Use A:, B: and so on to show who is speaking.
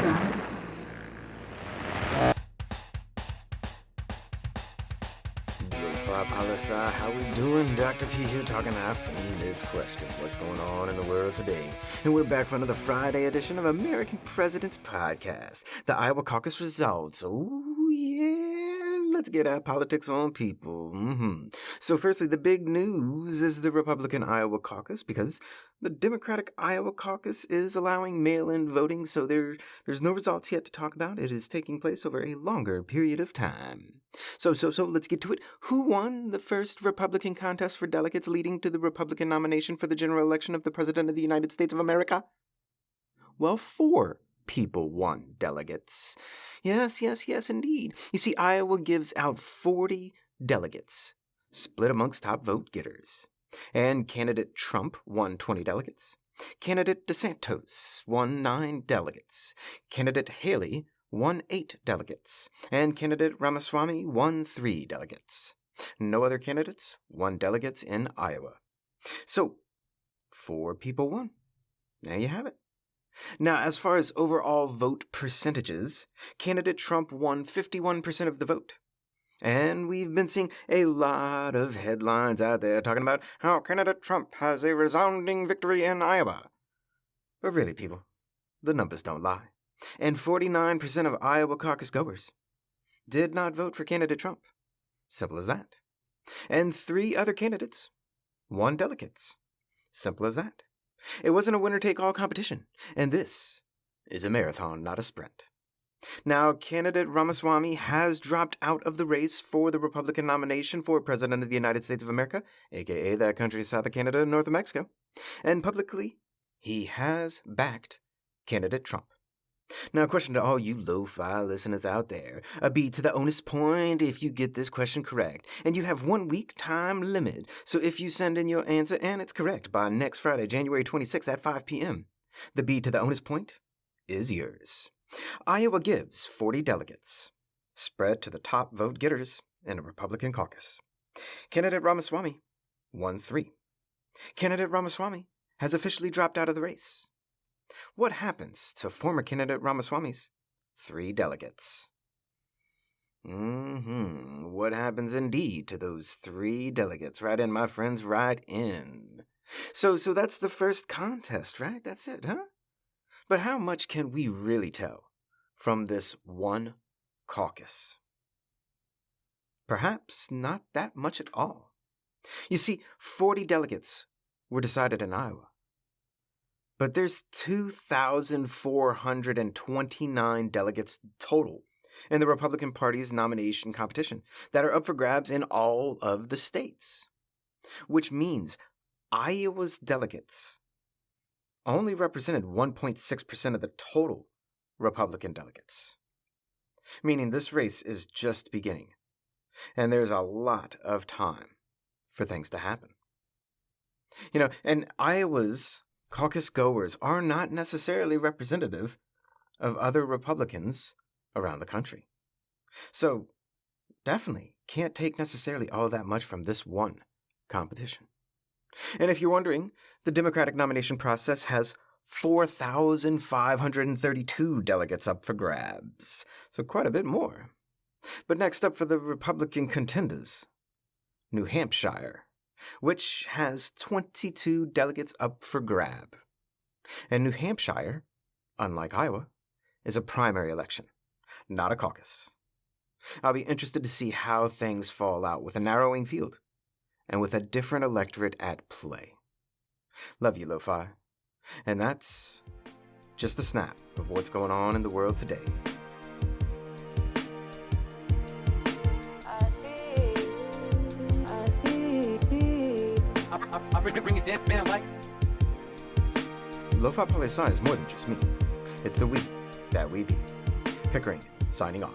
A: Lofi Poli Sci, how we doing? Dr. P here talking half in this question. What's going on in the world today? And we're back for another Friday edition of American President's Podcast. The Iowa Caucus results. Oh, yeah. Let's get our politics on, people. So firstly, the big news is the Republican Iowa Caucus, because the Democratic Iowa Caucus is allowing mail-in voting, so there's no results yet to talk about. It is taking place over a longer period of time. So let's get to it. Who won the first Republican contest for delegates leading to the Republican nomination for the general election of the President of the United States of America? Well, 4 people won delegates. Yes, indeed. You see, Iowa gives out 40 delegates, split amongst top vote getters. And candidate Trump won 20 delegates. Candidate DeSantis won 9 delegates. Candidate Haley won 8 delegates. And candidate Ramaswamy won 3 delegates. No other candidates won delegates in Iowa. So, 4 people won. There you have it. Now, as far as overall vote percentages, candidate Trump won 51% of the vote. And we've been seeing a lot of headlines out there talking about how candidate Trump has a resounding victory in Iowa. But really, people, the numbers don't lie. And 49% of Iowa caucus goers did not vote for candidate Trump. Simple as that. And 3 other candidates won delegates. Simple as that. It wasn't a winner-take-all competition, and this is a marathon, not a sprint. Now, candidate Ramaswamy has dropped out of the race for the Republican nomination for President of the United States of America, aka that country south of Canada and north of Mexico, and publicly, he has backed candidate Trump. Now, question to all you lo-fi listeners out there. A B to the onus point if you get this question correct. And you have 1 week time limit. So if you send in your answer and it's correct by next Friday, January 26th at 5 p.m., the B to the onus point is yours. Iowa gives 40 delegates, spread to the top vote getters in a Republican caucus. Candidate Ramaswamy won 3. Candidate Ramaswamy has officially dropped out of the race. What happens to former candidate Ramaswamy's 3 delegates? What happens indeed to those 3 delegates? Right in, my friends, right in. So that's the first contest, right? That's it, huh? But how much can we really tell from this one caucus? Perhaps not that much at all. You see, 40 delegates were decided in Iowa. But there's 2,429 delegates total in the Republican Party's nomination competition that are up for grabs in all of the states. Which means Iowa's delegates only represented 1.6% of the total Republican delegates. Meaning this race is just beginning, and there's a lot of time for things to happen. And Iowa's caucus goers are not necessarily representative of other Republicans around the country. So, definitely can't take necessarily all that much from this one competition. And if you're wondering, the Democratic nomination process has 4,532 delegates up for grabs, so quite a bit more. But next up for the Republican contenders, New Hampshire, which has 22 delegates up for grab. And New Hampshire, unlike Iowa, is a primary election, not a caucus. I'll be interested to see how things fall out with a narrowing field and with a different electorate at play. Love you, Lo-Fi. And that's just a snap of what's going on in the world today. I bring it down, like. Lofi Poli Sci is more than just me. It's the we that we be. Pickering, signing off.